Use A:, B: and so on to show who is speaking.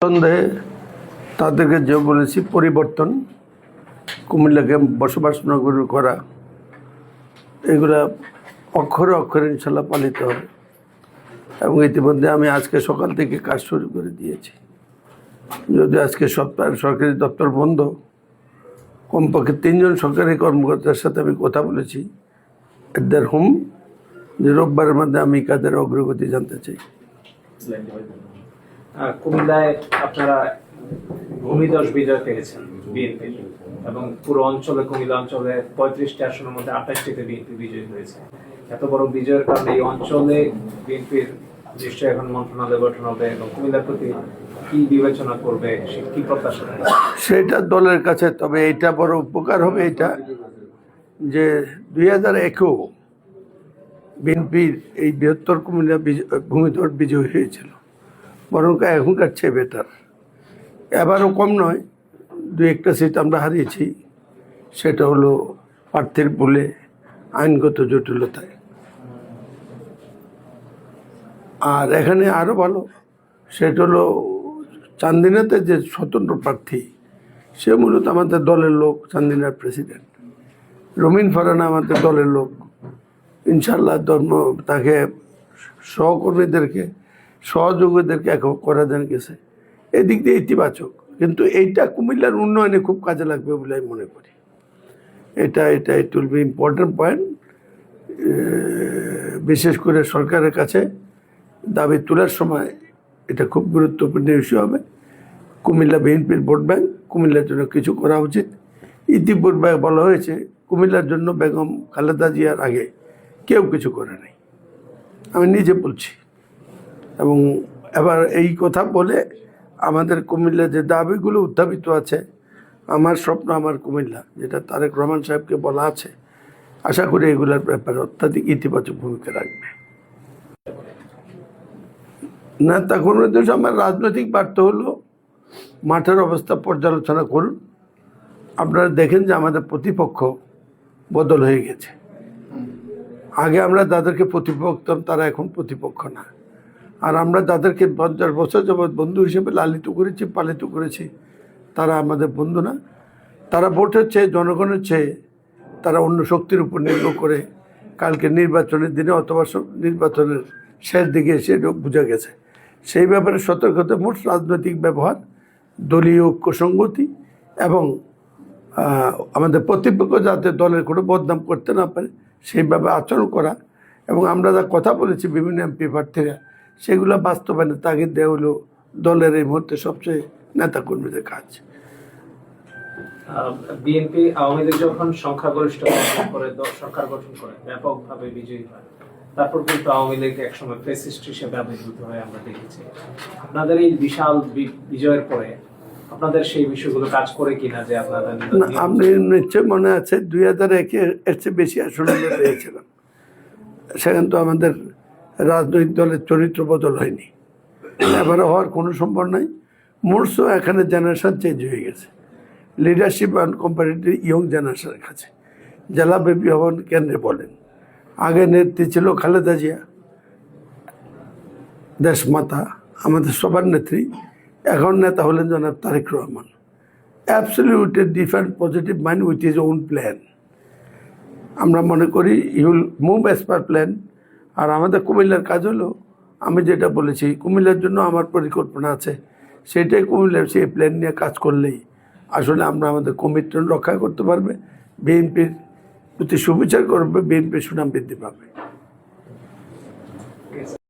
A: নিঃসন্দেহে তাদেরকে যে বলেছি পরিবর্তন, কুমিল্লাকে বসবাস নগরী করা, এগুলা অক্ষরে অক্ষরে ইনশাল্লাহ পালিত হবে। এবং ইতিমধ্যে আমি আজকে সকাল থেকে কাজ শুরু করে দিয়েছি। যদি আজকে সরকারি দপ্তর বন্ধ, কমপক্ষে 3 জন সরকারি কর্মকর্তার সাথে আমি কথা বলেছি এট দেয়ার হোম, যে রোববারের মধ্যে আমি কাজের অগ্রগতি জানতে চাই।
B: কুমিল্লায় আপনারা ভূমিধস বিজয় পেয়েছেন বিএনপি, এবং পুরো অঞ্চলে কুমিল্লা অঞ্চলে 35টি আসনের মধ্যে 28টিতে বিএনপি বিজয়ী হয়েছে। এত বড় বিজয়ের কারণে এই অঞ্চলে বিএনপির নিশ্চয়ই এখন মন্ত্রণালয় গঠন হবে, এবং কুমিল্লার প্রতি কি বিবেচনা করবে, কি প্রত্যাশা?
A: সেটা দলের কাছে। তবে এইটা বড় উপকার হবে এটা যে 2001-এও বিএনপির এই বৃহত্তর কুমিল্লা ভূমিধস বিজয় হয়েছিল, বরং এখনকার চেয়ে বেটার। এবারও কম নয়, 2-1টা সিট আমরা হারিয়েছি, সেটা হলো প্রার্থীর ভুলে, আইনগত জটিলতায়। আর এখানে আরও ভালো, সেটা হলো চান্দিনাতে যে স্বতন্ত্র প্রার্থী, সে মূলত আমাদের দলের লোক, চান্দিনার প্রেসিডেন্ট রমিন ফারহানা আমাদের দলের লোক। ইনশাল্লাহ তাকে সহকর্মীদেরকে, সহযোগীদেরকে করা জানা গেছে, এদিক দিয়ে ইতিবাচক। কিন্তু এইটা কুমিল্লার উন্নয়নে খুব কাজে লাগবে বলে আমি মনে করি। It will be important point. বিশেষ করে সরকারের কাছে দাবি তোলার সময় এটা খুব গুরুত্বপূর্ণ ইস্যু হবে। কুমিল্লা বিএনপির ভোট ব্যাংক, কুমিল্লার জন্য কিছু করা উচিত। ইতিপূর্বে বলা হয়েছে কুমিল্লার জন্য বেগম খালেদা জিয়ার আগে কেউ কিছু করে নাই, আমি নিজে বলছি। এবং এবার এই কথা বলে আমাদের কুমিল্লার যে দাবিগুলো উত্থাপিত আছে, আমার স্বপ্ন আমার কুমিল্লা, যেটা তারেক রহমান সাহেবকে বলা আছে, আশা করি এগুলোর ব্যাপারে অত্যাধিক ইতিবাচক ভূমিকা রাখবে। না, তখন উদ্দেশ্য আমার রাজনৈতিক বার্তা হলো মাঠের অবস্থা পর্যালোচনা করুন। আপনারা দেখেন যে আমাদের প্রতিপক্ষ বদল হয়ে গেছে। আগে আমরা যাদেরকে প্রতিপক্ষ, তারা এখন প্রতিপক্ষ না। আর আমরা যাদেরকে 50 বছর যাবৎ বন্ধু হিসেবে লালিত করেছি, পালিত করেছি, তারা আমাদের বন্ধু না। তারা ভোটের চেয়ে, জনগণের চেয়ে তারা অন্য শক্তির উপর নির্ভর করে কালকে নির্বাচনের দিনে অথবা নির্বাচনের শেষ দিকে এসে বোঝা গেছে। সেই ব্যাপারে সতর্কতা, মোট রাজনৈতিক ব্যবহার, দলীয় ঐক্য সংগতি, এবং আমাদের প্রতিপক্ষ যাতে দলের কোনো বদনাম করতে না পারে সেইভাবে আচরণ করা, এবং আমরা যা কথা বলেছি বিভিন্ন এমপি প্রার্থীরা, সেগুলো বাস্তবায়নের তাগিদ দেওয়া হলো দলের এই মুহূর্তে সবচেয়ে নেতাকর্মীদের কাজ।
B: বিএনপি আওয়ামী লীগ যখন সংখ্যাগরিষ্ঠ করে সরকার গঠন করে ব্যাপকভাবে বিজয়ী হয়, তারপর কিন্তু আওয়ামী লীগ একসময় ফ্যাসিস্ট হিসেবে আবির্ভূত হয়ে আমরা দেখেছি। আপনাদের এই বিশাল বিজয়ের পরে আপনাদের সেই বিষয়গুলো কাজ করে কিনা, যে আপনাদের?
A: আপনি নিশ্চয় মনে আছে 2001-এ এর চেয়ে বেশি আসন আমরা পেয়েছিলাম। সেখানে তো আমাদের রাজনৈতিক দলের চরিত্র বদল হয়নি, এবারে হওয়ার কোনো সম্ভব নাই। মোরসো এখানে জেনারেশন চেঞ্জ হয়ে গেছে, লিডারশিপ অ্যান্ড কম্পারেটিভ ইয়ং জেনারেশনের কাছে। জেলাব্যাপী হওয়ার কেন্দ্রে বলেন, আগে নেত্রী ছিল খালেদা জিয়া, দেশমাতা, আমাদের সবার নেত্রী। এখন নেতা হলেন জনাব Tarique Rahman. Absolutely different positive mind with his own plan. আমরা মনে করি you will move as per plan. আর আমাদের কুমিল্লার কাজ হলো, আমি যেটা বলেছি, কুমিল্লার জন্য আমার পরিকল্পনা আছে, সেটাই কুমিল্লার সেই প্ল্যান নিয়ে কাজ করলেই আসলে আমরা আমাদের কমিটমেন্ট রক্ষা করতে পারবে, বিএনপির প্রতি সুবিচার করবে, বিএনপির সুনাম বৃদ্ধি পাবে।